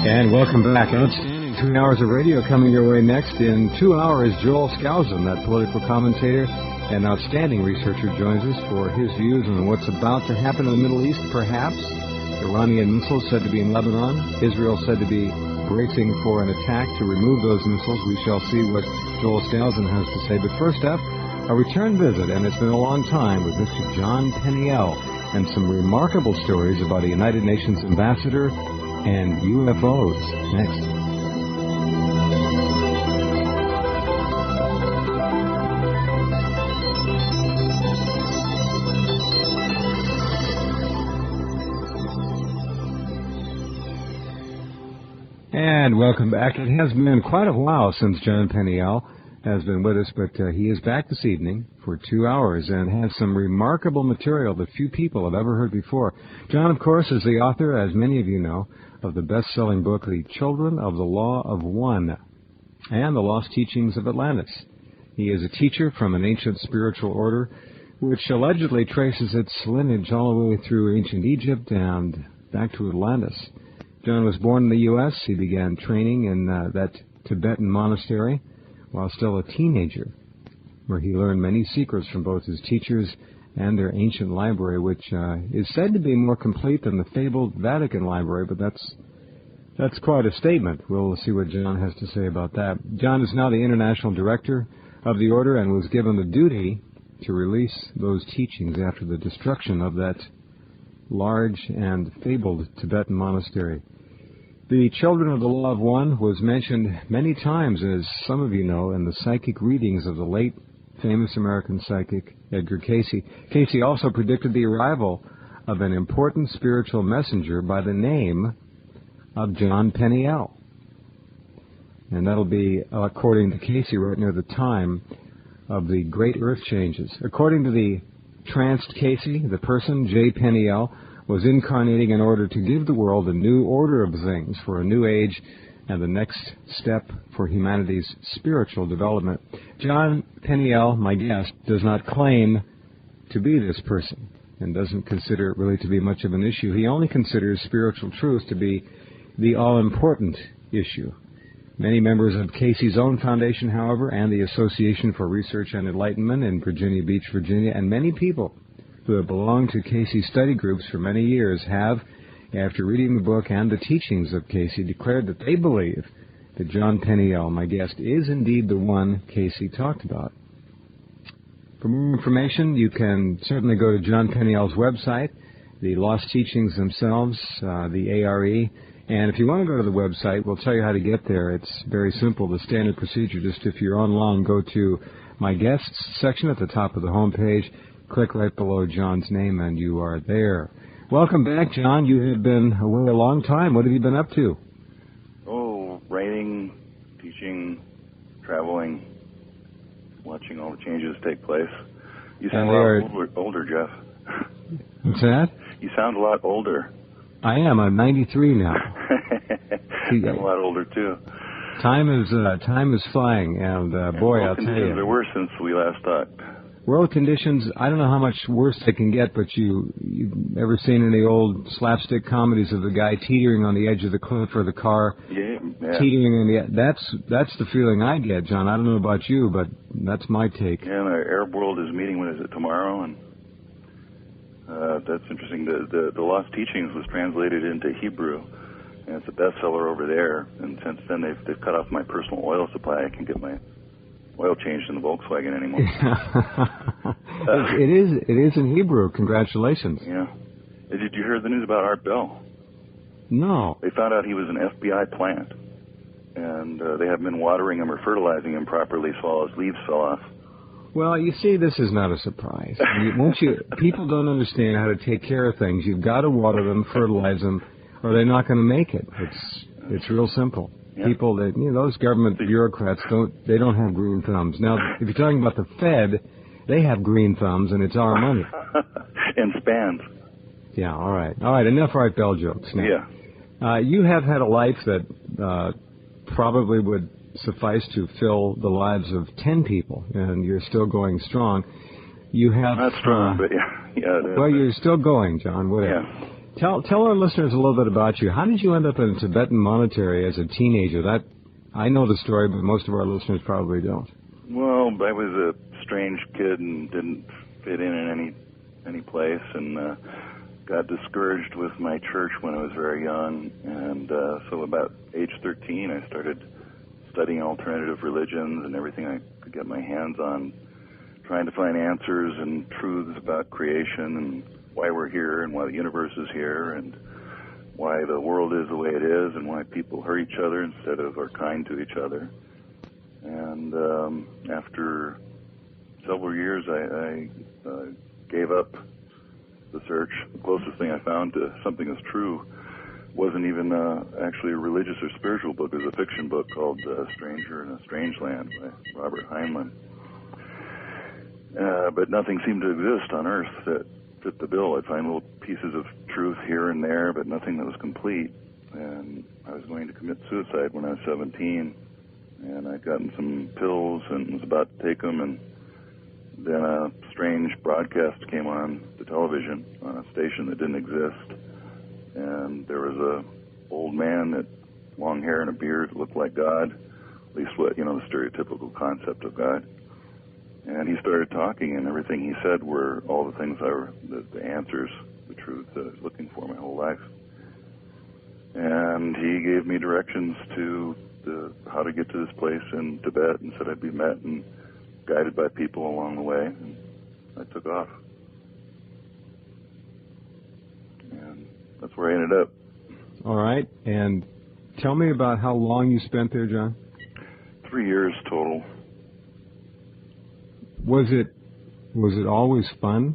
And welcome back. Outstanding 3 hours of radio coming your way next. In 2 hours, Joel Skousen, that political commentator and outstanding researcher, joins us for his views on what's about to happen in the Middle East, perhaps. Iranian missiles said to be in Lebanon. Israel said to be bracing for an attack to remove those missiles. We shall see what Joel Skousen has to say. But first up, a return visit, and it's been a long time, with Mr. Jon Peniel and some remarkable stories about a United Nations ambassador and UFOs. Next. And welcome back. It has been quite a while since Jon Peniel has been with us, but he is back this evening for 2 hours and has some remarkable material that few people have ever heard before. Jon, of course, is the author, as many of you know, of the best-selling book, The Children of the Law of One, and The Lost Teachings of Atlantis. He is a teacher from an ancient spiritual order, which allegedly traces its lineage all the way through ancient Egypt and back to Atlantis. Jon was born in the U.S. He began training in that Tibetan monastery while still a teenager, where he learned many secrets from both his teachers and their ancient library, which is said to be more complete than the fabled Vatican library, but that's quite a statement. We'll see what Jon has to say about that. Jon is now the international director of the order and was given the duty to release those teachings after the destruction of that large and fabled Tibetan monastery. The Children of the Law of One was mentioned many times, as some of you know, in the psychic readings of the late famous American psychic Edgar Cayce. Cayce also predicted the arrival of an important spiritual messenger by the name of Jon Peniel. And that'll be, according to Cayce, right near the time of the great earth changes. According to the tranced Cayce, the person, J. Peniel, was incarnating in order to give the world a new order of things for a new age and the next step for humanity's spiritual development. Jon Peniel, my guest, does not claim to be this person and doesn't consider it really to be much of an issue. He only considers spiritual truth to be the all-important issue. Many members of Cayce's own foundation, however, and the Association for Research and Enlightenment in Virginia Beach, Virginia, and many people who have belonged to Cayce's study groups for many years have, after reading the book and the teachings of Cayce, declared that they believe that Jon Peniel, my guest, is indeed the one Cayce talked about. For more information, you can certainly go to Jon Peniel's website, the Lost Teachings themselves, the ARE. And if you want to go to the website, we'll tell you how to get there. It's very simple. The standard procedure, just if you're online, go to My Guests section at the top of the home page, click right below Jon's name, and you are there. Welcome back, Jon. You have been away a long time. What have you been up to? Oh, writing, teaching, traveling, watching all the changes take place. You sound a lot older, Jeff. What's that? You sound a lot older. I am. I'm 93 now. I'm a lot older, too. Time is flying, and boy, I'll tell you. Conditions are worse since we last talked. World conditions, I don't know how much worse they can get, but you've ever seen any old slapstick comedies of the guy teetering on the edge of the cliff or the car teetering on the edge? That's the feeling I get, Jon. I don't know about you, but that's my take. Yeah, and our Arab world is meeting, when is it, tomorrow? And that's interesting. The Lost Teachings was translated into Hebrew, and it's a bestseller over there. And since then, they've cut off my personal oil supply. I can get my oil changed in the Volkswagen anymore. It is in Hebrew. Congratulations. Yeah. Did you hear the news about Art Bell? No. They found out he was an FBI plant, and they haven't been watering him or fertilizing him properly, so all his leaves fell off. Well, you see, this is not a surprise. People don't understand how to take care of things. You've got to water them, fertilize them, or they're not going to make it. It's real simple. Yeah. People that those government bureaucrats don't have green thumbs. Now, if you're talking about the Fed, they have green thumbs, and it's our money. And spans. Yeah. All right. Enough right bell jokes. Now. Yeah. You have had a life that probably would suffice to fill the lives of 10 people, and you're still going strong. You have not strong, but yeah. Well, you're still going, John. Whatever. Yeah. Tell our listeners a little bit about you. How did you end up in a Tibetan monastery as a teenager? That I know the story, but most of our listeners probably don't. Well, I was a strange kid and didn't fit in any place, and got discouraged with my church when I was very young, and so about age 13, I started studying alternative religions and everything I could get my hands on, trying to find answers and truths about creation and why we're here and why the universe is here and why the world is the way it is and why people hurt each other instead of are kind to each other. And after several years, I gave up the search. The closest thing I found to something that's true wasn't even actually a religious or spiritual book. It was a fiction book called Stranger in a Strange Land by Robert Heinlein. But nothing seemed to exist on Earth that fit the bill. I'd find little pieces of truth here and there, but nothing that was complete. And I was going to commit suicide when I was 17, and I'd gotten some pills and was about to take them, and then a strange broadcast came on the television on a station that didn't exist. And there was a old man that long hair and a beard that looked like God, at least what, the stereotypical concept of God. And he started talking, and everything he said were all the things the answers, the truth that I was looking for my whole life. And he gave me directions to how to get to this place in Tibet, and said I'd be met and guided by people along the way, and I took off. And that's where I ended up. All right, and tell me about how long you spent there, John. 3 years total. Was it always fun?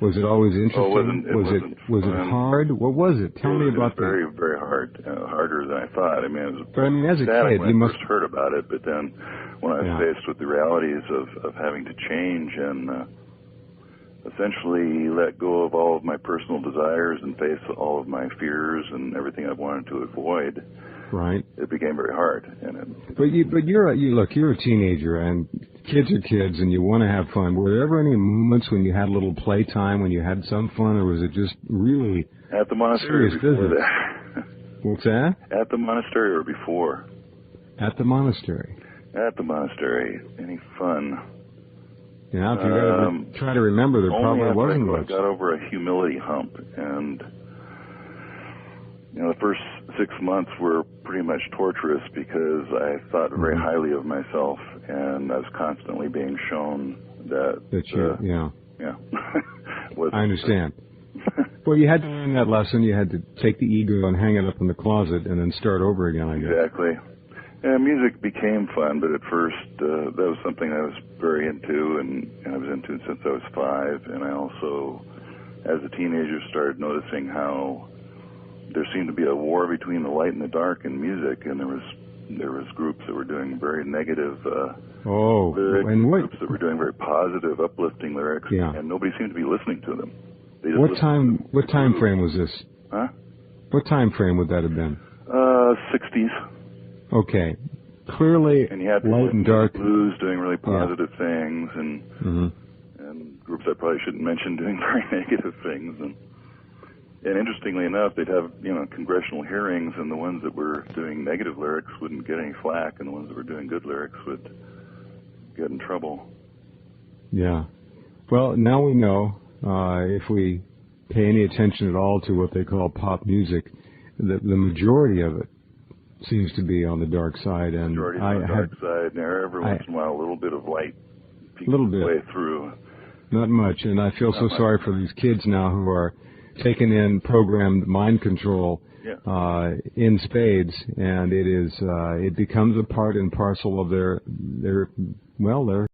Was it always interesting? Was it hard? What was it? Tell me about that. It was very, very hard. Harder than I thought. I mean, it was as a kid, when I first heard about it, but then when I was faced with the realities of having to change and essentially let go of all of my personal desires and face all of my fears and everything I wanted to avoid, right, it became very hard. But you're a teenager, and kids are kids, and you want to have fun. Were there ever any moments when you had a little playtime, when you had some fun, or was it just really at the monastery serious business? What's that? At the monastery or before? At the monastery. At the monastery. Any fun? Yeah, if you got to try to remember, there probably wasn't much. I got over a humility hump, and the first 6 months were pretty much torturous because I thought very highly of myself, and I was constantly being shown that I understand. Well, you had to learn that lesson. You had to take the ego and hang it up in the closet and then start over again, I guess. Exactly. And music became fun, but at first that was something I was very into, and I was into it since I was 5. And I also, as a teenager, started noticing how there seemed to be a war between the light and the dark in music, and there was groups that were doing very negative lyrics, and groups that were doing very positive, uplifting lyrics, and nobody seemed to be listening to them. What time frame was this? Huh? What time frame would that have been? 60s. Okay. Clearly, and you had light and dark blues doing really positive things, and groups I probably shouldn't mention doing very negative things, and interestingly enough, they'd have congressional hearings, and the ones that were doing negative lyrics wouldn't get any flack, and the ones that were doing good lyrics would get in trouble. Yeah. Well, now we know if we pay any attention at all to what they call pop music, the majority of it seems to be on the dark side, and majority on the dark side. And every once in a while, a little bit of light peeks its way through. Not much, and I feel so sorry for these kids now who are taking in programmed mind control in spades, and it becomes a part and parcel of their